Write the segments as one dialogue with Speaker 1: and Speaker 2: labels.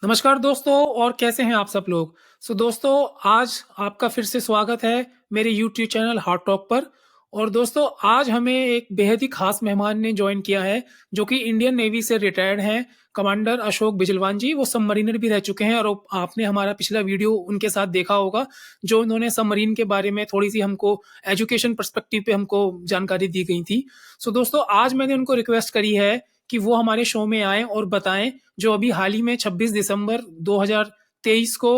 Speaker 1: नमस्कार दोस्तों और कैसे हैं आप सब लोग? दोस्तों आज आपका फिर से स्वागत है मेरे यूट्यूब चैनल हॉट टॉक पर। और दोस्तों आज हमें एक बेहद ही ख़ास मेहमान ने जॉइन किया है, जो कि इंडियन नेवी से रिटायर्ड हैं, कमांडर अशोक बिजलवान जी। वो सबमरीनर भी रह चुके हैं और आपने हमारा पिछला वीडियो उनके साथ देखा होगा, जो उन्होंने सबमरीन के बारे में थोड़ी-सी हमको एजुकेशन पर्सपेक्टिव पे हमको जानकारी दी गई थी। दोस्तों आज मैंने उनको रिक्वेस्ट करी है कि वो हमारे शो में आएँ और बताएँ जो अभी हाल ही में 26 दिसंबर 2023 को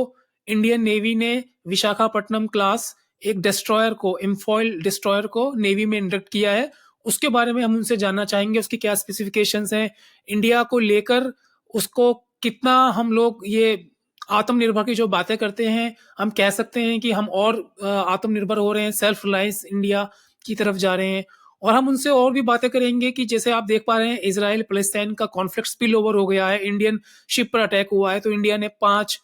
Speaker 1: इंडियन नेवी ने विशाखापट्टनम क्लास एक डिस्ट्रॉयर को, इम्फॉइल डिस्ट्रॉयर को नेवी में इंडक्ट किया है। उसके बारे में हम उनसे जानना चाहेंगे, उसकी क्या स्पेसिफिकेशंस हैं, इंडिया को लेकर उसको कितना हम लोग ये आत्मनिर्भर की जो बातें करते हैं, हम कह सकते हैं कि हम और आत्मनिर्भर हो रहे हैं, सेल्फ रिलायंस इंडिया की तरफ जा रहे हैं। और हम उनसे और भी बातें करेंगे कि जैसे आप देख पा रहे हैं, इज़राइल पैलेस्टाइन का कॉन्फ्लिक्ट स्पिल ओवर हो गया है, इंडियन शिप पर अटैक हुआ है, तो इंडिया ने 5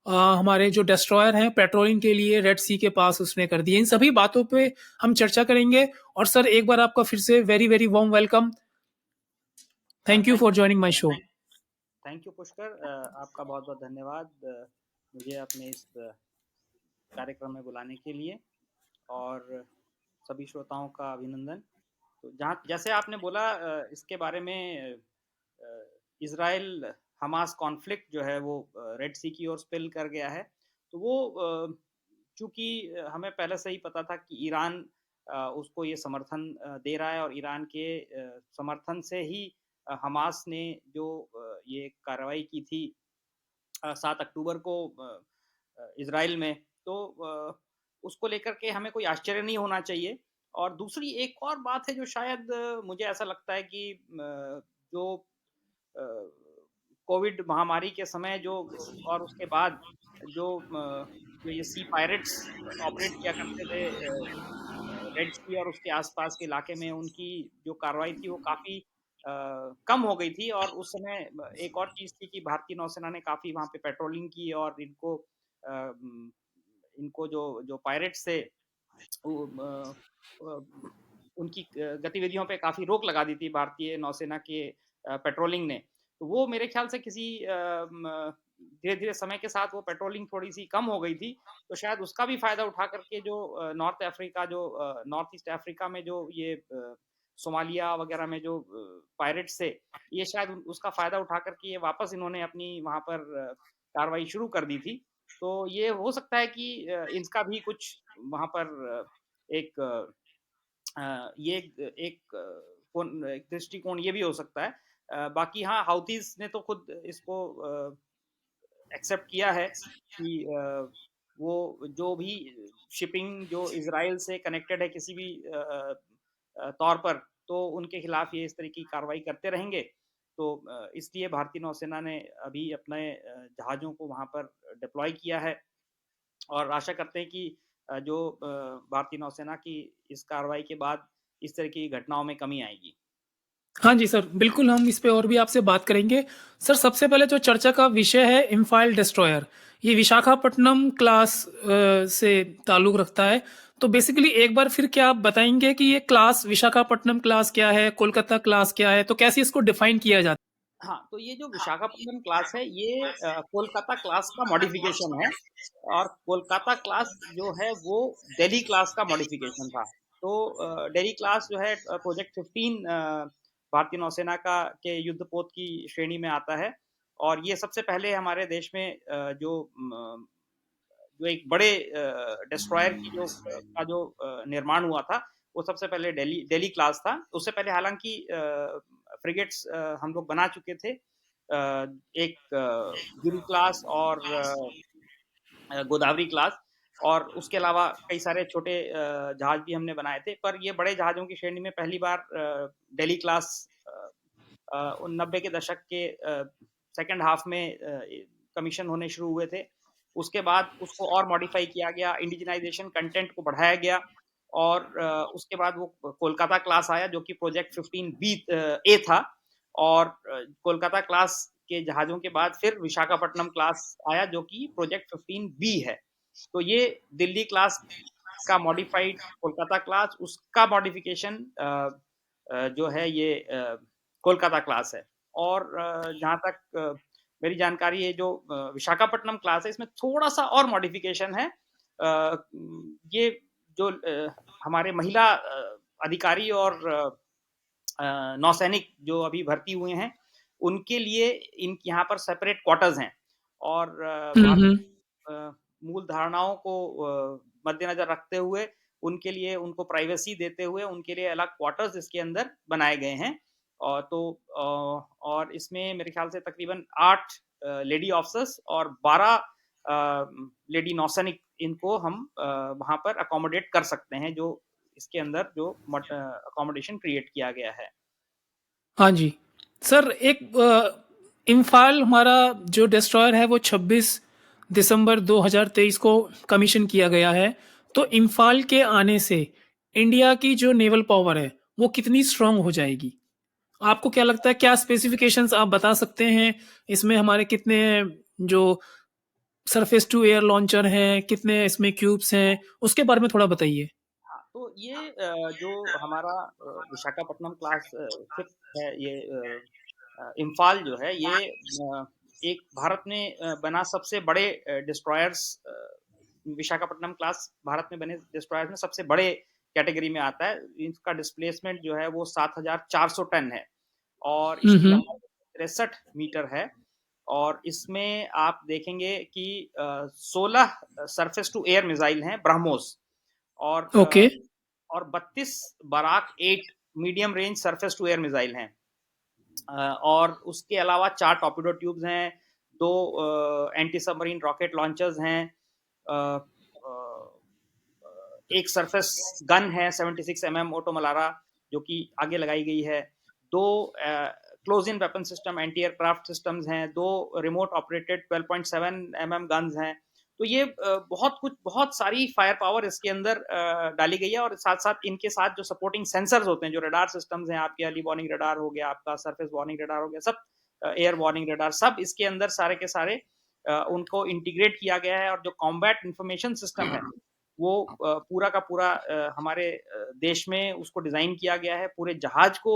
Speaker 1: हमारे जो डिस्ट्रॉयर हैं पेट्रोलिंग के लिए रेड सी के पास उसने कर दिए। इन सभी बातों पे हम चर्चा करेंगे। और सर एक बार आपका फिर से very, very warm welcome. Thank you
Speaker 2: thank
Speaker 1: for joining my show.
Speaker 2: Thank you Pushkar. आपका बहुत बहुत धन्यवाद मुझे अपने इस कार्यक्रम में बुलाने के लिए, और सभी श्रोताओं का अभिनंदन। तो जहाँ जैसे आपने बोला इसके बारे में, इज़राइल हमास कॉन्फ्लिक्ट जो है वो रेड सी की ओर स्पिल कर गया है। तो वो चूंकि हमें पहले से ही पता था कि ईरान उसको ये समर्थन दे रहा है, और ईरान के समर्थन से ही हमास ने जो ये कार्रवाई की थी 7 अक्टूबर को इज़राइल में, तो उसको लेकर के हमें कोई आश्चर्य नहीं होना चाहिए। और दूसरी एक और बात है जो शायद मुझे ऐसा लगता है कि जो अ, कोविड महामारी के समय जो और उसके बाद जो ये सी पायरेट्स ऑपरेट किया करते थे रेड सी और उसके आसपास के इलाके में, उनकी जो कार्रवाई थी वो काफ़ी कम हो गई थी। और उस समय एक और चीज़ थी कि भारतीय नौसेना ने काफ़ी वहाँ पे पेट्रोलिंग की, और इनको जो जो पायरेट्स थे उनकी गतिविधियों पे काफ़ी रोक लगा दी थी भारतीय नौसेना के पेट्रोलिंग ने। तो वो मेरे ख्याल से किसी धीरे धीरे समय के साथ वो पेट्रोलिंग थोड़ी सी कम हो गई थी। तो शायद उसका भी फायदा उठा करके जो नॉर्थ ईस्ट अफ्रीका में जो ये सोमालिया वगैरह में जो पायरेट्स थे, ये शायद उसका फायदा उठा करके ये वापस इन्होंने अपनी वहां पर कार्रवाई शुरू कर दी थी। तो ये हो सकता है कि इनका भी कुछ वहां पर एक ये एक दृष्टिकोण ये भी हो सकता है। बाकी हाँ, हाउथीज ने तो खुद इसको एक्सेप्ट किया है कि वो जो भी शिपिंग जो इसराइल से कनेक्टेड है किसी भी तौर पर, तो उनके खिलाफ ये इस तरह की कार्रवाई करते रहेंगे। तो इसलिए भारतीय नौसेना ने अभी अपने जहाज़ों को वहाँ पर डिप्लॉय किया है, और आशा करते हैं कि जो भारतीय नौसेना की इस कार्रवाई के बाद इस तरह की घटनाओं में कमी आएगी।
Speaker 1: हाँ जी सर, बिल्कुल हम इस पे और भी आपसे बात करेंगे। सर सबसे पहले जो चर्चा का विषय है इम्फाइल डिस्ट्रॉयर, ये विशाखापट्टनम क्लास से ताल्लुक़ रखता है। तो बेसिकली एक बार फिर क्या आप बताएँगे कि ये क्लास विशाखापट्टनम क्लास क्या है? कोलकाता क्लास क्या है? तो कैसे इसको डिफ़ाइन किया जाता है?
Speaker 2: हाँ, तो ये जो विशाखापट्टनम क्लास है, ये कोलकाता क्लास का मॉडिफिकेशन है। और कोलकाता क्लास जो है वो दिल्ली क्लास का मॉडिफिकेशन था। तो दिल्ली क्लास जो है प्रोजेक्ट 15 भारतीय नौसेना का के युद्धपोत की श्रेणी में आता है। और ये सबसे पहले हमारे देश में जो एक बड़े डिस्ट्रॉयर की जो निर्माण हुआ था, वो सबसे पहले दिल्ली दिल्ली क्लास था। उससे पहले हालांकि फ्रिगेट्स हम लोग बना चुके थे, एक गिरी क्लास और गोदावरी क्लास, और उसके अलावा कई सारे छोटे जहाज भी हमने बनाए थे। पर ये बड़े जहाज़ों की श्रेणी में पहली बार दिल्ली क्लास 90 के दशक के सेकंड हाफ में कमीशन होने शुरू हुए थे। उसके बाद उसको और मॉडिफाई किया गया, इंडिजिनाइजेशन कंटेंट को बढ़ाया गया, और उसके बाद वो कोलकाता क्लास आया जो कि प्रोजेक्ट 15 बी ए था। और कोलकाता क्लास के जहाज़ों के बाद फिर विशाखापट्टनम क्लास आया जो कि प्रोजेक्ट 15 बी है। तो ये दिल्ली क्लास का मॉडिफाइड कोलकाता क्लास, उसका मॉडिफिकेशन जो है ये कोलकाता क्लास है। और जहाँ तक मेरी जानकारी है जो विशाखापट्टनम क्लास है इसमें थोड़ा सा और मॉडिफिकेशन है। ये जो हमारे महिला अधिकारी और नौसैनिक जो अभी भर्ती हुए हैं उनके लिए इन यहाँ पर सेपरेट क्वार्टर्स हैं और
Speaker 1: हुँ,
Speaker 2: भारत
Speaker 1: हुँ।
Speaker 2: मूल धारणाओं को मद्देनजर रखते हुए उनके लिए उनको प्राइवेसी देते हुए उनके लिए अलग क्वार्टर्स इसके अंदर बनाए गए हैं। और तो और इसमें मेरे ख्याल से तकरीबन 8 लेडी ऑफिसर्स और 12 लेडी नौसैनिक इनको हम वहाँ पर अकोमोडेट कर सकते हैं जो इसके अंदर जो अकोमोडेशन क्रिएट किया गया है।
Speaker 1: हाँ जी। सर एक इम्फाल हमारा जो डिस्ट्रॉयर है वो 26 दिसंबर 2023 को कमीशन किया गया है। तो इम्फाल के आने से इंडिया की जो नेवल पावर है वो कितनी स्ट्रांग हो जाएगी? आपको क्या लगता है, क्या स्पेसिफिकेशंस आप बता सकते हैं? इसमें हमारे कितने जो सरफेस टू एयर लॉन्चर हैं, कितने इसमें क्यूब्स हैं, उसके बारे में थोड़ा बताइए?
Speaker 2: हाँ, तो ये जो हमारा विशाखापट्टनम क्लास शिप है ये इम्फाल जो है ये एक भारत में बना सबसे बड़े डिस्ट्रॉयर्स विशाखापट्टनम क्लास भारत में बने डिस्ट्रॉयर्स में सबसे बड़े कैटेगरी में आता है। इसका डिस्प्लेसमेंट जो है वो 7,400 टन है और
Speaker 1: हुँ,
Speaker 2: इसकी
Speaker 1: हुँ।
Speaker 2: लंबाई 63 मीटर है और इसमें आप देखेंगे कि 16 सरफेस टू एयर मिसाइल हैं ब्रह्मोस और
Speaker 1: okay.
Speaker 2: 32 Barak 8 medium range surface to air missile हैं। और उसके अलावा 4 टॉर्पेडो ट्यूब्स हैं, 2 एंटी सबमरीन रॉकेट लॉन्चर्स हैं, एक सरफेस गन है 76 mm ऑटो मलारा जो कि आगे लगाई गई है, 2 close in weapon system anti aircraft systems हैं, 2 रिमोट ऑपरेटेड 12.7 mm गन्स हैं। तो ये बहुत सारी फायर पावर इसके अंदर डाली गई है और साथ साथ इनके साथ जो सपोर्टिंग सेंसर्स होते हैं जो रडार सिस्टम्स हैं आपके अर्ली वार्निंग रडार हो गया आपका सरफेस वार्निंग रडार हो गया सब एयर वार्निंग रडार सब इसके अंदर सारे के सारे उनको इंटीग्रेट किया गया है और जो कॉम्बैट इंफॉर्मेशन सिस्टम है वो पूरा का पूरा हमारे देश में उसको डिजाइन किया गया है। पूरे जहाज को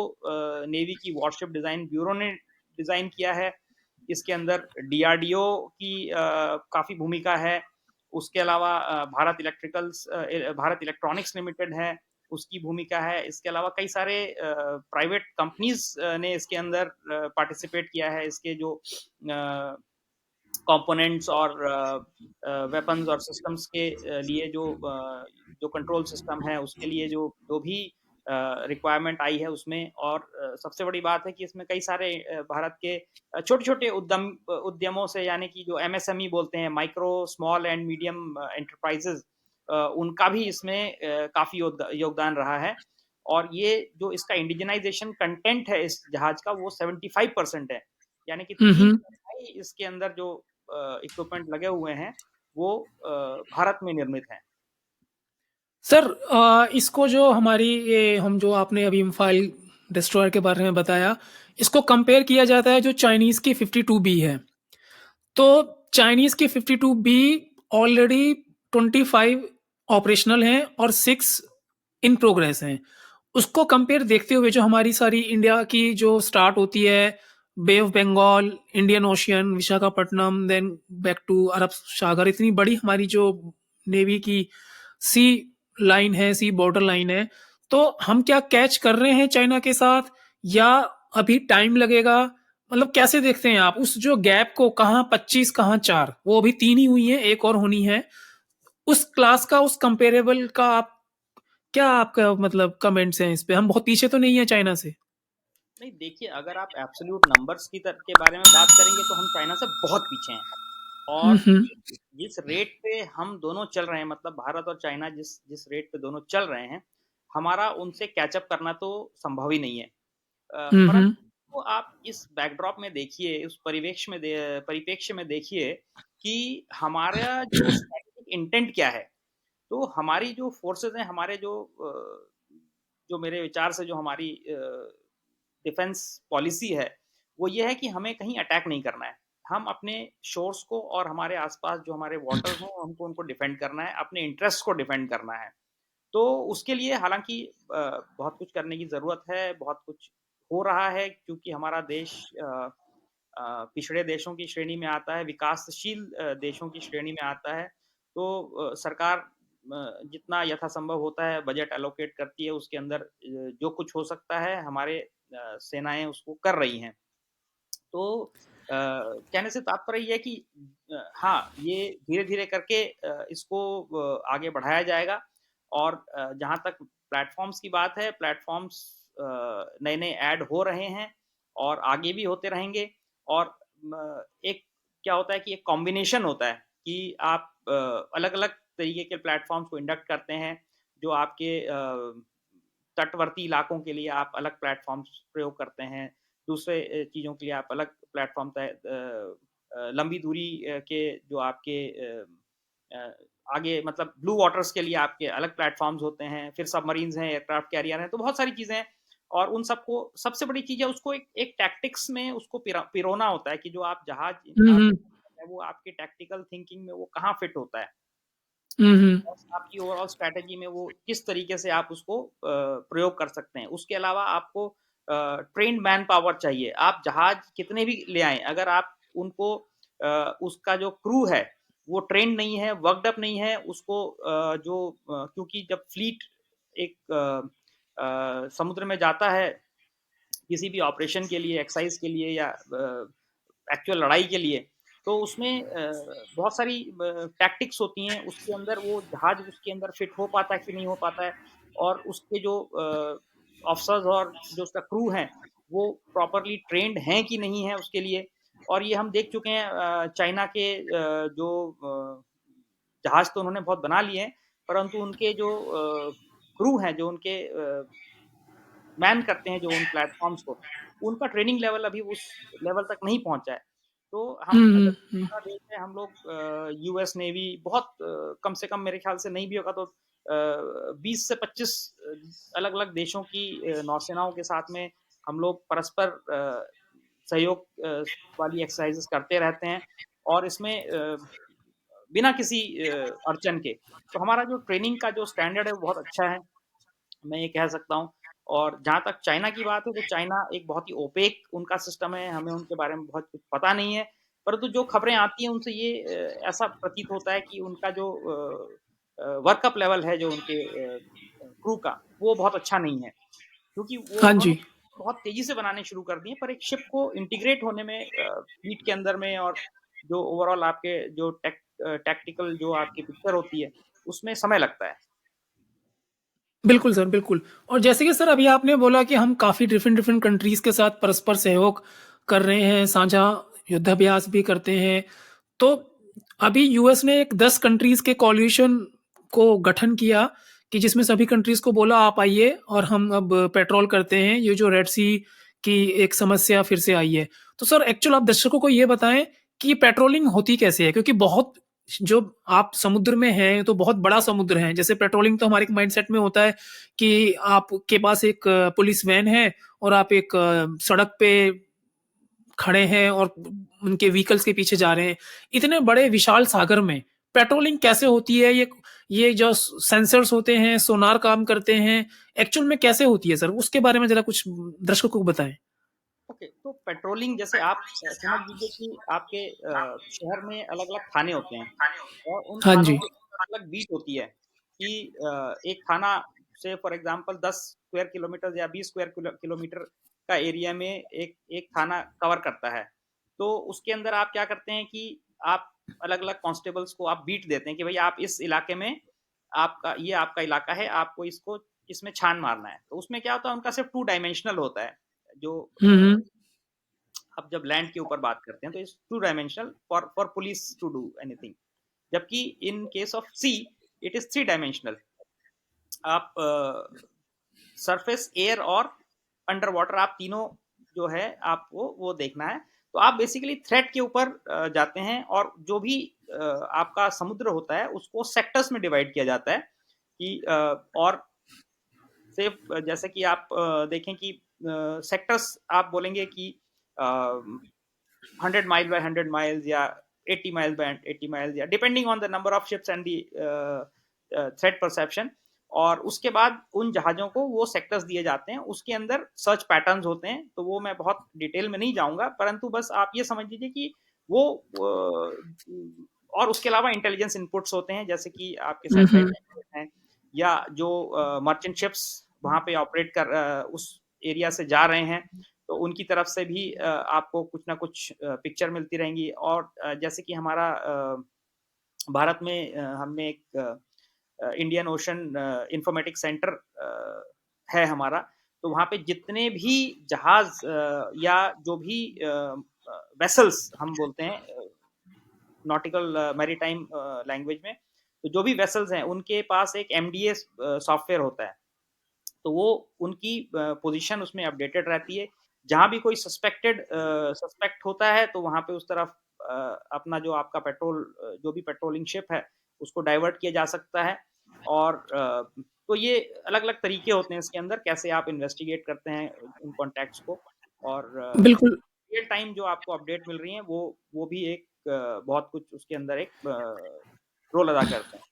Speaker 2: नेवी की वॉरशिप डिजाइन ब्यूरो ने डिजाइन किया है। इसके अंदर डीआरडीओ की काफी भूमिका है। उसके अलावा भारत इलेक्ट्रॉनिक्स लिमिटेड है उसकी भूमिका है। इसके अलावा कई सारे प्राइवेट कंपनीज ने इसके अंदर पार्टिसिपेट किया है। इसके जो कंपोनेंट्स और वेपन्स और सिस्टम्स के लिए जो कंट्रोल सिस्टम है उसके लिए जो भी रिक्वायरमेंट आई है उसमें और सबसे बड़ी बात है कि इसमें कई सारे भारत के छोटे छोटे उद्यमों से यानी कि जो एमएसएमई बोलते हैं micro small and medium enterprises उनका भी इसमें काफी योगदान रहा है। और ये जो इसका इंडिजनाइजेशन कंटेंट है इस जहाज का वो 75% है यानी कि
Speaker 1: हुँ,
Speaker 2: तीन
Speaker 1: हुँ।
Speaker 2: इसके अंदर जो इक्विपमेंट लगे हुए हैं वो भारत में निर्मित हैं।
Speaker 1: सर इसको जो हमारी ये हम जो आपने अभी इम्फाल डिस्ट्रॉयर के बारे में बताया, इसको कंपेयर किया जाता है जो चाइनीज़ की 52 बी है। तो चाइनीज़ की 52 बी ऑलरेडी 25 ऑपरेशनल हैं और 6 इन प्रोग्रेस हैं। उसको कंपेयर देखते हुए जो हमारी सारी इंडिया की जो स्टार्ट होती है, bay of Bengal, Indian ocean, Visakhapatnam, then back to अरब सागर, इतनी बड़ी हमारी जो नेवी की सी लाइन है, सी बॉर्डर लाइन है, तो हम क्या कैच कर रहे हैं चाइना के साथ या अभी टाइम लगेगा? मतलब कैसे देखते हैं आप उस जो गैप को, कहाँ 25 कहाँ 4, वो अभी 3 ही हुई हैं, एक और होनी है। उस क्लास का, उस कंपेरेबल का आप क्या आपका मतलब कमेंट्स हैं इस पे? हम बहुत पीछे तो नहीं है चाइना से?
Speaker 2: नहीं देखिए अगर आप एब्सोल्यूट नंबर्स के बारे में बात करेंगे तो हम चाइना से बहुत पीछे हैं
Speaker 1: हुँ,
Speaker 2: और
Speaker 1: हुँ।
Speaker 2: जिस रेट पे हम दोनों चल रहे हैं मतलब भारत और चाइना जिस जिस रेट पे दोनों चल रहे हैं हमारा उनसे कैचअप करना तो संभव ही नहीं है।
Speaker 1: हुँ, हुँ।
Speaker 2: परंतु आप इस बैकड्रॉप में देखिए उस परिप्रेक्ष्य में देखिए कि हमारा जो स्ट्रैटेजिक इंटेंट क्या है। तो हमारी जो फोर्सेस हैं हमारे जो मेरे विचार से जो हमारी डिफेंस पॉलिसी है वो ये है कि हमें कहीं अटैक नहीं करना है। हम अपने शोर्स को और हमारे आसपास जो हमारे वाटर्स हैं हमको उनको डिफेंड करना है अपने इंटरेस्ट को डिफेंड करना है। तो उसके लिए हालांकि बहुत कुछ करने की ज़रूरत है बहुत कुछ हो रहा है क्योंकि हमारा देश पिछड़े देशों की श्रेणी में आता है, विकासशील देशों की श्रेणी में आता है। तो सरकार जितना यथासंभव होता है बजट एलोकेट करती है, उसके अंदर जो कुछ हो सकता है हमारे सेनाएँ उसको कर रही हैं। तो कहने से तात्पर्य ये है कि हाँ, ये धीरे-धीरे करके इसको आगे बढ़ाया जाएगा और जहाँ तक प्लेटफ़ॉर्म्स की बात है, प्लेटफ़ॉर्म्स नए-नए ऐड हो रहे हैं और आगे भी होते रहेंगे और एक क्या होता है कि एक कॉम्बिनेशन होता है कि आप अलग-अलग तरीके के प्लेटफ़ॉर्म्स को इंडक्ट करते हैं, जो आपके तटवर्ती इलाकों के लिए आप अलग प्लेटफ़ॉर्म्स प्रयोग करते हैं। दूसरे चीज़ों के लिए आप अलग प्लेटफ़ॉर्म लंबी दूरी के जो आपके अ, आगे मतलब ब्लू वाटर्स के लिए आपके अलग प्लेटफ़ॉर्म्स होते हैं, फिर सबमरीन्स हैं, एयरक्राफ्ट कैरियर हैं, तो बहुत सारी चीज़ें हैं और उन सबको सबसे बड़ी चीज़ है उसको एक एक टैक्टिक्स में उसको पिरोना होता है कि जो आप जहाज
Speaker 1: हुँ,
Speaker 2: आप
Speaker 1: हुँ।
Speaker 2: वो आपके टैक्टिकल थिंकिंग में वो कहाँ फिट होता है।
Speaker 1: हुँ, हुँ।
Speaker 2: और आपकी ओवरऑल स्ट्रैटेजी में वो किस तरीके से आप उसको प्रयोग कर सकते हैं। उसके अलावा आपको ट्रेन्ड मैन पावर चाहिए। आप जहाज कितने भी ले आएँ, अगर आप उनको उसका जो क्रू है, वो ट्रेन्ड नहीं है, वर्क्ड अप नहीं है, उसको क्योंकि जब फ्लीट एक समुद्र में जाता है किसी भी ऑपरेशन के लिए, एक्सरसाइज के लिए या एक्चुअल लड़ाई के लिए, तो उसमें बहुत सारी टैक्टिक्स होती हैं, उसके अंदर वो जहाज उसके अंदर फिट हो पाता है कि नहीं हो पाता है और उसके जो ऑफिसर्स और जो उसका क्रू है, वो प्रॉपरली ट्रेन्ड हैं कि नहीं है उसके लिए और ये हम देख चुके हैं चाइना के जहाज तो उन्होंने बहुत बना लिए हैं, परंतु उनके जो क्रू हैं, जो उनके मैन करते हैं जो उन प्लेटफ़ॉर्म्स को, उनका ट्रेनिंग लेवल अभी उस लेवल तक नहीं पहुँचा है। तो
Speaker 1: हुँ,
Speaker 2: हम अगर
Speaker 1: हुँ, हुँ।
Speaker 2: हमारा देश है हम लोग यूएस नेवी बहुत कम से कम मेरे ख़्याल से नहीं भी होगा तो 20 से 25 अलग-अलग देशों की नौसेनाओं के साथ में हम लोग परस्पर सहयोग वाली एक्सरसाइज़ेज़ करते रहते हैं और इसमें बिना किसी अड़चन के। तो हमारा जो ट्रेनिंग का जो स्टैंडर्ड है वो बहुत अच्छा है। मैं ये कह सकता हूँ और जहाँ तक चाइना की बात है तो चाइना एक बहुत ही ओपेक उनका सिस्टम है, हमें उनके बारे में बहुत कुछ पता नहीं है। परंतु जो खबरें आती हैं उनसे ये ऐसा प्रतीत होता है कि उनका जो वर्कअप लेवल है जो उनके क्रू का, वो बहुत अच्छा नहीं है। क्योंकि वो
Speaker 1: हाँ
Speaker 2: उन्होंने
Speaker 1: जी।
Speaker 2: बहुत तेज़ी से बनाने शुरू कर दिए पर एक शिप को इंटीग्रेट होने में फ्लीट के अंदर में और जो ओवरऑल आपके जो टैक्टिकल जो आपकी पिक्चर होती है, उसमें समय लगता है।
Speaker 1: बिल्कुल सर, बिल्कुल। और जैसे कि सर अभी आपने बोला कि हम काफ़ी डिफरेंट-डिफरेंट कंट्रीज़ के साथ परस्पर सहयोग कर रहे हैं, साझा युद्धाभ्यास भी करते हैं। तो अभी यूएस ने एक 10 कंट्रीज़ के कोलिशन को गठन किया कि जिसमें सभी कंट्रीज़ को बोला आप आइए और हम अब पेट्रोल करते हैं, ये जो रेड सी की एक समस्या फिर से आई है। तो सर एक्चुअल आप दर्शकों को ये बताएँ कि पेट्रोलिंग होती कैसे है? क्योंकि बहुत जो आप समुद्र में हैं, तो बहुत बड़ा समुद्र है। जैसे पेट्रोलिंग तो हमारे माइंडसेट में होता है कि आपके पास एक पुलिस वैन है और आप एक सड़क पे खड़े हैं और उनके व्हीकल्स के पीछे जा रहे हैं। इतने बड़े विशाल सागर में पेट्रोलिंग कैसे होती है? ये जो सेंसर्स होते हैं, सोनार काम करते हैं, एक्चुअल में कैसे होती है सर? उसके बारे में ज़रा कुछ दर्शकों को बताएँ।
Speaker 2: ओके, तो पेट्रोलिंग जैसे आप समझ लीजिए कि आपके शहर में अलग-अलग थाने होते हैं और उन
Speaker 1: हाँ
Speaker 2: थानों
Speaker 1: जी।
Speaker 2: की अलग-अलग बीट होती है कि एक थाना से फॉर एग्ज़ाम्पल 10 स्क्वायर किलोमीटर या 20 स्क्वायर किलोमीटर का एरिया में एक एक थाना कवर करता है। तो उसके अंदर आप क्या करते हैं कि आप अलग-अलग कांस्टेबल्स को आप बीट देते हैं कि भई आप इस इलाके में ये आपका इलाका है, आपको इसको इसमें छान मारना है। तो उसमें क्या होता है उनका सिर्फ़ 2 डायमेंशनल होता है। जो
Speaker 1: हुँ, हुँ।
Speaker 2: अब जब लैंड के ऊपर बात करते हैं तो it's 2 dimensional for for police to do anything. जबकि in case of sea it is 3 dimensional. आप सरफेस, एयर और अंडर वाटर आप तीनों जो है आपको वो देखना है। तो आप बेसिकली थ्रेट के ऊपर जाते हैं और जो भी आपका समुद्र होता है उसको सेक्टर्स में डिवाइड किया जाता है कि और सिर्फ जैसे कि आप देखें कि सेक्टर्स आप बोलेंगे कि 100 माइल बाय 100 miles या 80 miles by 80 miles या depending on the number of ships and the threat perception और उसके बाद उन जहाज़ों को वो सेक्टर्स दिए जाते हैं, उसके अंदर सर्च पैटर्न्स होते हैं, तो वो मैं बहुत डिटेल में नहीं जाऊँगा, परंतु बस आप ये समझ लीजिए कि वो और उसके अलावा इंटेलिजेंस इनपुट्स होते हैं, जैसे कि आपके सैटेलाइट
Speaker 1: हम्म।
Speaker 2: हैं या जो मर्चेंट शिप्स वहाँ पे ऑपरेट उस एरिया से जा रहे हैं, तो उनकी तरफ से भी आपको कुछ ना कुछ पिक्चर मिलती रहेंगी। और जैसे कि हमारा भारत में हमने एक इंडियन ओशन इंफॉर्मेटिक सेंटर है हमारा, तो वहाँ पे जितने भी जहाज या जो भी वेसल्स हम बोलते हैं नॉटिकल मैरीटाइम लैंग्वेज में, तो जो भी वेसल्स हैं उनके पास एक एमडीए सॉफ्टवेयर होता है, तो वो उनकी पोजीशन उसमें अपडेटेड रहती है। जहाँ भी कोई सस्पेक्ट होता है तो वहाँ पे उस तरफ अपना जो आपका जो भी पेट्रोलिंग शिप है उसको डाइवर्ट किया जा सकता है। और तो ये अलग अलग तरीके होते हैं इसके अंदर, कैसे आप इन्वेस्टिगेट करते हैं उन कॉन्टैक्ट्स को। और
Speaker 1: बिल्कुल।
Speaker 2: रियल टाइम जो आपको अपडेट मिल रही है वो भी एक बहुत कुछ उसके अंदर एक रोल अदा करते हैं।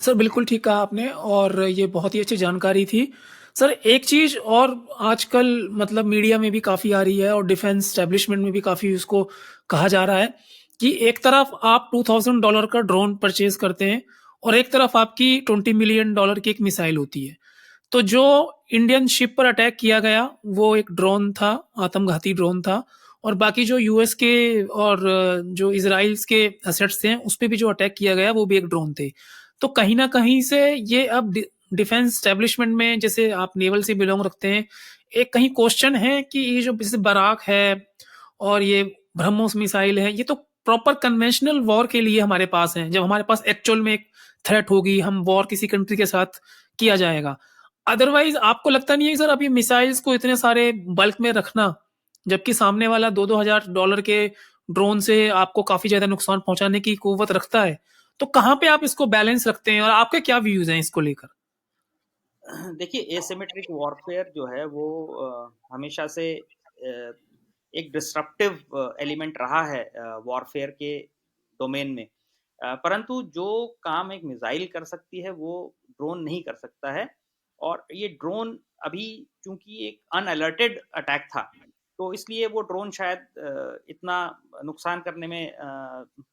Speaker 1: सर बिल्कुल ठीक कहा आपने और ये बहुत ही अच्छी जानकारी थी। सर एक चीज़ और आजकल मतलब मीडिया में भी काफ़ी आ रही है और डिफेंस एस्टेब्लिशमेंट में भी काफ़ी उसको कहा जा रहा है कि एक तरफ आप $2000 का ड्रोन परचेज़ करते हैं और एक तरफ आपकी $20 मिलियन की एक मिसाइल होती है। तो जो इंडियन शिप पर अटैक किया गया, वो एक ड्रोन था, आत्मघाती ड्रोन था और बाकी जो यूएस के और जो इज़राइल्स के एसेट्स थे, उस पे भी जो अटैक किया गया, वो भी एक ड्रोन थे। तो कहीं न कहीं से ये अब डिफेंस एस्टेब्लिशमेंट में जैसे आप नेवल से बिलॉन्ग रखते हैं, एक कहीं क्वेश्चन है कि ये जो जैसे बराक है और ये ब्रह्मोस मिसाइल है, ये तो प्रॉपर कन्वेंशनल वॉर के लिए हमारे पास हैं। जब हमारे पास एक्चुअल में एक थ्रेट होगी, हम वॉर किसी कंट्री के साथ किया जाएगा। अदरवाइज़ आपको लगता नहीं है कि सर अब ये मिसाइल्स को इतने सारे बल्क में रखना, जबकि सामने वाला $2-2000 के ड्रोन से आपको काफ़ी ज़्यादा नुकसान पहुँचाने की कुव्वत रखता है। तो कहाँ पे आप इसको बैलेंस रखते हैं और आपके क्या व्यूज़ हैं इसको लेकर?
Speaker 2: देखिए, एसिमेट्रिक वॉरफेयर जो है वो हमेशा से एक डिस्रप्टिव एलिमेंट रहा है वॉरफेयर के डोमेन में। परंतु जो काम एक मिसाइल कर सकती है वो ड्रोन नहीं कर सकता है। और ये ड्रोन अभी चूंकि एक अनअलर्टेड अटैक था, तो इसलिए वो ड्रोन शायद इतना नुकसान करने में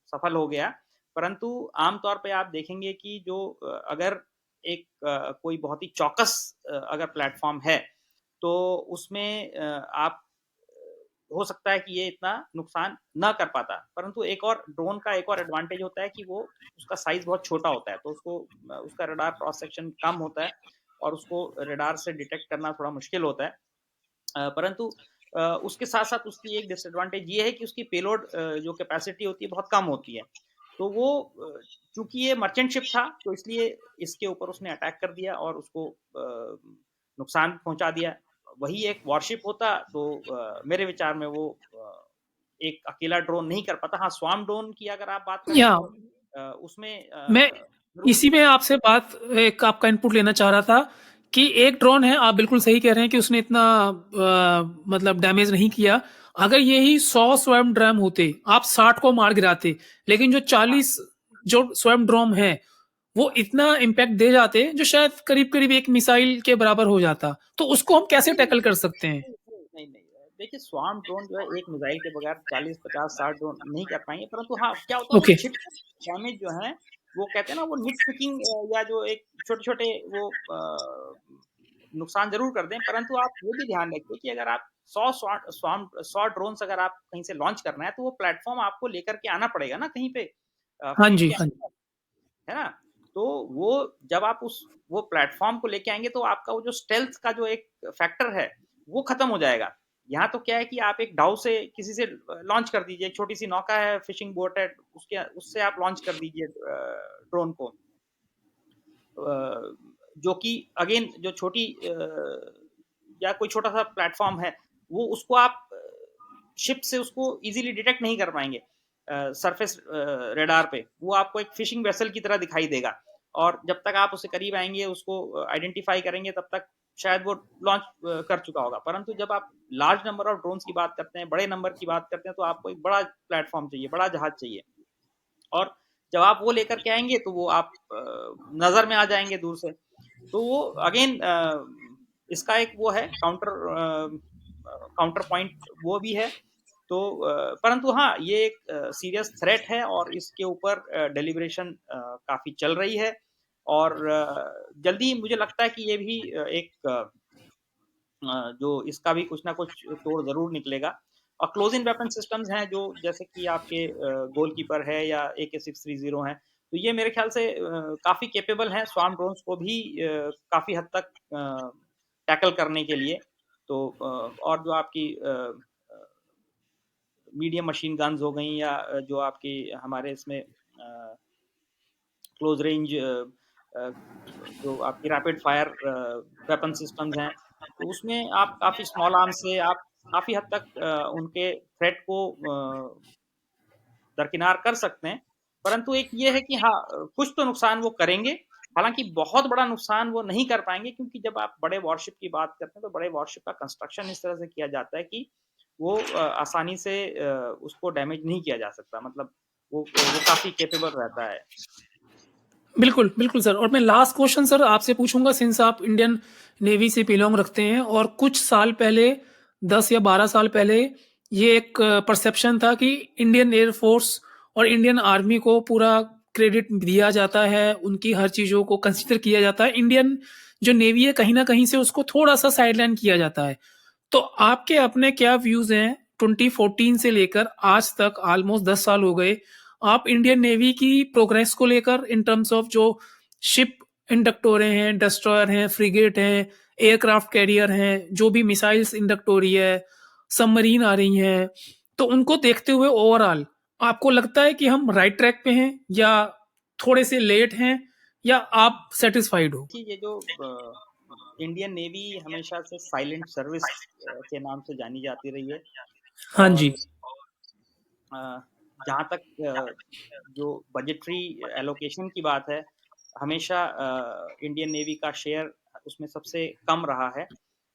Speaker 2: सफल हो गया। परंतु आमतौर पे आप देखेंगे कि जो अगर एक कोई बहुत ही चौकस अगर प्लेटफॉर्म है, तो उसमें आप हो सकता है कि ये इतना नुकसान ना कर पाता। परंतु एक और ड्रोन का एक और एडवांटेज होता है कि वो उसका साइज बहुत छोटा होता है, तो उसको उसका रडार क्रॉस सेक्शन कम होता है और उसको रडार से डिटेक्ट करना थोड़ा मुश्किल होता है। परंतु उसके साथ साथ उसकी एक डिसएडवांटेज ये है कि उसकी पेलोड जो कैपेसिटी होती है बहुत कम होती है। तो वो चूंकि ये मर्चेंट शिप था, तो इसलिए इसके ऊपर उसने अटैक कर दिया और उसको नुकसान पहुंचा दिया। वही एक वॉरशिप होता तो मेरे विचार में वो एक अकेला ड्रोन नहीं कर पाता। हाँ, स्वार्म ड्रोन की अगर आप बात करें
Speaker 1: या
Speaker 2: तो उसमें
Speaker 1: मैं
Speaker 2: जरूर।
Speaker 1: इसी में आपसे एक आपका इनपुट लेना चाह रहा था कि एक ड्रोन है, आप बिल्कुल सही कह रहे हैं कि उसने इतना मतलब डैमेज नहीं किया। अगर यही 100 स्वयं ड्रम होते, आप 60 को मार गिराते, लेकिन जो
Speaker 2: हाँ,
Speaker 1: 40 जो स्वयं ड्रोन हैं, वो इतना इम्पैक्ट दे जाते जो शायद करीब-करीब एक मिसाइल के बराबर हो जाता। तो उसको हम कैसे
Speaker 2: नहीं, नहीं,
Speaker 1: टैकल कर सकते हैं?
Speaker 2: नहीं, नहीं। देखिए, स्वार्म ड्रोन जो है एक मिसाइल के बगैर 40, 50, 60 ड्रोन नहीं कर पाएँगे। परंतु हाँ, क्या होता है वो
Speaker 1: ओके।
Speaker 2: डैमेज जो है, वो कहते हैं ना वो निट पिकिंग या जो एक छोटे-छोटे वो नुकसान ज़रूर कर दें। परंतु आप ये भी ध्यान रखिए कि अगर आप 100 ड्रोन्स अगर आप कहीं से लॉन्च करना है, तो वो प्लेटफ़ॉर्म आपको लेकर के आना पड़ेगा ना कहीं पे
Speaker 1: हाँ
Speaker 2: फ़ील्ड
Speaker 1: जी,
Speaker 2: के
Speaker 1: हाँ जी।
Speaker 2: अंदर, है ना? तो वो जब आप उस वो प्लेटफ़ॉर्म को लेके आएँगे, तो आपका वो जो स्टेल्थ का जो एक फैक्टर है, वो खत्म हो जाएगा। यहाँ तो क्या है कि आप एक डाउ से किसी से लॉन्च कर दीजिए, एक छोटी-सी नौका है, फिशिंग बोट है, उसके उससे आप लॉन्च कर दीजिए ड्रोन को। जो कि अगेन जो छोटी या कोई छोटा-सा प्लेटफ़ॉर्म है, वो उसको आप शिप से उसको ईज़िली डिटेक्ट नहीं कर पाएँगे सरफेस रेडार पे। वो आपको एक फिशिंग वेसल की तरह दिखाई देगा और जब तक आप उससे करीब आएँगे, उसको आइडेंटिफ़ाई करेंगे, तब तक शायद वो लॉन्च कर चुका होगा। परंतु जब आप लार्ज नंबर ऑफ ड्रोन्स की बात करते हैं, बड़े नंबर की बात करते हैं, तो आपको एक बड़ा प्लेटफ़ॉर्म चाहिए, बड़ा जहाज चाहिए। और जब आप वो लेकर के आएँगे, तो वो आप नज़र में आ जाएँगे दूर से। तो वो अगेन इसका एक वो है काउंटर पॉइंट वो भी है। तो परंतु हाँ, ये एक सीरियस थ्रेट है और इसके ऊपर डेलिब्रेशन काफी चल रही है। और जल्दी मुझे लगता है कि ये भी जो इसका भी कुछ ना कुछ तोड़ जरूर निकलेगा। और क्लोज इन वेपन सिस्टम्स हैं जो जैसे कि आपके गोलकीपर है या AK-630 है, तो ये मेरे ख्याल से काफी केपेबल हैं स्वार्म ड्रोन्स को भी काफी हद तक टैकल करने के लिए। तो और जो आपकी मीडियम मशीन गन्स हो गई या जो आपकी हमारे इसमें क्लोज रेंज जो आपकी रैपिड फायर वेपन सिस्टम्स हैं, तो उसमें आप काफ़ी स्मॉल आर्म्स से आप काफ़ी हद तक उनके थ्रेट को दरकिनार कर सकते हैं। परंतु एक ये है कि हाँ, कुछ तो नुकसान वो करेंगे, हालांकि बहुत बड़ा नुकसान वो नहीं कर पाएंगे, क्योंकि जब आप बड़े वॉरशिप की बात करते हैं तो बड़े वॉरशिप का कंस्ट्रक्शन इस तरह से किया जाता है कि वो आसानी से उसको डैमेज नहीं किया जा सकता, मतलब वो काफ़ी केपेबल रहता है।
Speaker 1: बिल्कुल, बिल्कुल सर। और मैं लास्ट क्वेश्चन सर आपसे पूछूँगा, सिंस आप इंडियन नेवी से बिलॉन्ग रखते हैं और कुछ साल पहले 10 या 12 साल पहले ये एक परसेप्शन था कि इंडियन एयर फ़ोर्स और इंडियन आर्मी को पूरा क्रेडिट दिया जाता है, उनकी हर चीज़ों को कंसिडर किया जाता है। इंडियन जो नेवी है कहीं न कहीं से उसको थोड़ा-सा साइडलाइन किया जाता है। तो आपके अपने क्या व्यूज़ हैं 2014 से लेकर आज तक ऑलमोस्ट 10 साल हो गए। आप इंडियन नेवी की प्रोग्रेस को लेकर इन टर्म्स ऑफ जो शिप इंडक्ट हो रहे हैं, डिस्ट्रॉयर हैं, फ्रिगेट हैं, एयरक्राफ्ट कैरियर हैं, जो भी मिसाइल्स इंडक्ट हो रही है, सबमरीन आ रही हैं, तो उनको देखते हुए ओवरऑल आपको लगता है कि हम राइट ट्रैक पे हैं या थोड़े से लेट हैं या आप सैटिस्फाइड हो?
Speaker 2: कि ये जो इंडियन नेवी हमेशा से साइलेंट सर्विस के नाम से जानी जाती रही है।
Speaker 1: हाँ जी।
Speaker 2: और जहाँ तक जो बजटरी एलोकेशन की बात है, हमेशा इंडियन नेवी का शेयर उसमें सबसे कम रहा है।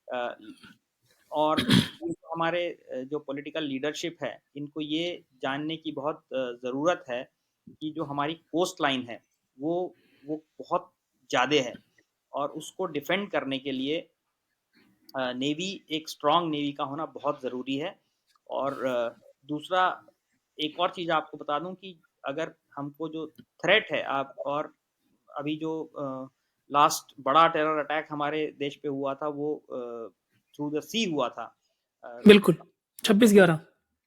Speaker 2: अ, और ये जो हमारे जो पॉलिटिकल लीडरशिप है, इनको ये जानने की बहुत ज़रूरत है कि जो हमारी कोस्ट लाइन है, वो बहुत ज़्यादा है, और उसको डिफेंड करने के लिए नेवी, एक स्ट्रांग नेवी का होना बहुत ज़रूरी है। और दूसरा, एक और चीज़ आपको बता दूं कि अगर हमको जो थ्रेट है, आप और अभी जो लास्ट बड़ा टेरर अटैक हमारे देश पे हुआ था, वो थ्रू द सी हुआ था। अ,
Speaker 1: बिल्कुल,
Speaker 2: तो
Speaker 1: 26/11।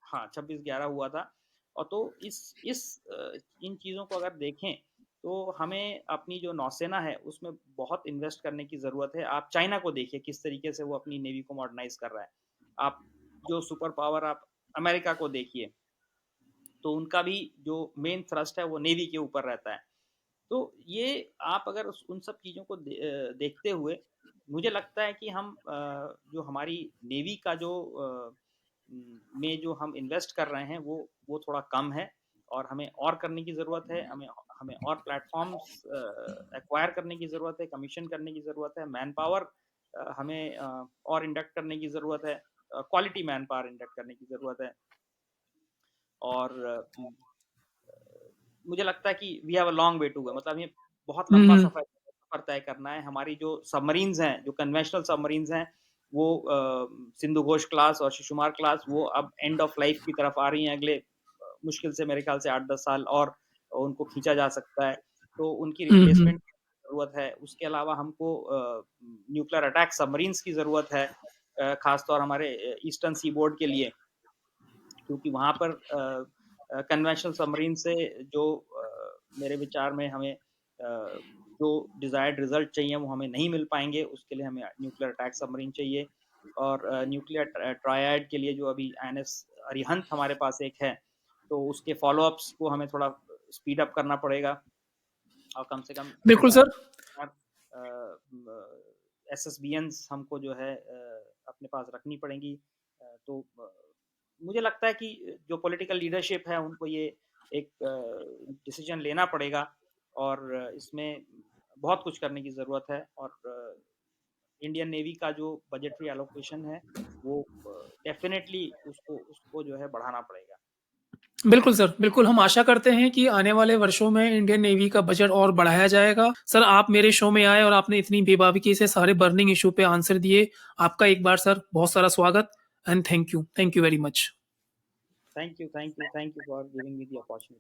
Speaker 2: हाँ, 26/11 हुआ था। और तो इन चीज़ों को अगर देखें, तो हमें अपनी जो नौसेना है उसमें बहुत इन्वेस्ट करने की ज़रूरत है। आप चाइना को देखिए किस तरीके से वो अपनी नेवी को मॉडर्नाइज कर रहा है। आप जो सुपर पावर, आप अमेरिका को देखिए, तो उनका भी जो मेन थ्रस्ट है वो नेवी के ऊपर रहता है। तो ये आप अगर उन सब चीज़ों को देखते हुए, मुझे लगता है कि हम जो हमारी नेवी का जो में जो हम इन्वेस्ट कर रहे हैं, वो थोड़ा कम है। और हमें और करने की ज़रूरत है, हमें हमें और प्लेटफॉर्म्स एक्वायर करने की ज़रूरत है, कमीशन करने की ज़रूरत है, मैन पावर हमें और इंडक्ट करने की ज़रूरत है, क्वालिटी मैन पावर इंडक्ट करने की ज़रूरत है। और मुझे लगता है कि we have a long way to go, मतलब हमें बहुत
Speaker 1: हुँ,
Speaker 2: लंबा
Speaker 1: हुँ।
Speaker 2: सफर तय करना है। हमारी जो सबमरीन्स हैं, जो कन्वेंशनल सबमरीन्स हैं, वो सिंधु घोष क्लास और शिशुमार क्लास, वो अब एंड ऑफ लाइफ की तरफ आ रही हैं। अगले मुश्किल से मेरे ख्याल से 8-10 साल और उनको खींचा जा सकता है, तो उनकी
Speaker 1: हुँ, हुँ।
Speaker 2: रिप्लेसमेंट ज़रूरत है। उसके अलावा हमको न्यूक्लियर अटैक सबमरीन्स की ज़रूरत है, खासतौर हमारे ईस्टर्न सी बोर्ड के लिए, क्योंकि वहाँ पर कन्वेंशनल सबमरीन से जो मेरे विचार में हमें जो डिज़ायर्ड रिजल्ट चाहिए वो हमें नहीं मिल पाएंगे। उसके लिए हमें न्यूक्लियर अटैक सबमरीन चाहिए। और न्यूक्लियर ट्रायड के लिए जो अभी INS अरिहंत हमारे पास एक है, तो उसके फॉलोअप्स को हमें थोड़ा स्पीड अप करना पड़ेगा। और कम से कम
Speaker 1: बिल्कुल सर।
Speaker 2: 3-4 SSBNs हमको जो है अपने पास रखनी पड़ेंगी। तो मुझे लगता है कि जो पॉलिटिकल लीडरशिप है उनको ये एक डिसीजन लेना पड़ेगा, और इसमें बहुत कुछ करने की ज़रूरत है। और इंडियन नेवी का जो बजटरी एलोकेशन है, वो डेफिनेटली उसको उसको जो है बढ़ाना पड़ेगा।
Speaker 1: बिल्कुल सर, बिल्कुल हम आशा करते हैं कि आने वाले वर्षों में इंडियन नेवी का बजट और बढ़ाया जाएगा। सर आप मेरे शो में आए और आपने इतनी बेबाकी से सारे बर्निंग इश्यू पे आंसर दिए। आपका एक बार सर बहुत सारा स्वागत and thank you. Thank you very much.
Speaker 2: Thank you for giving me the opportunity.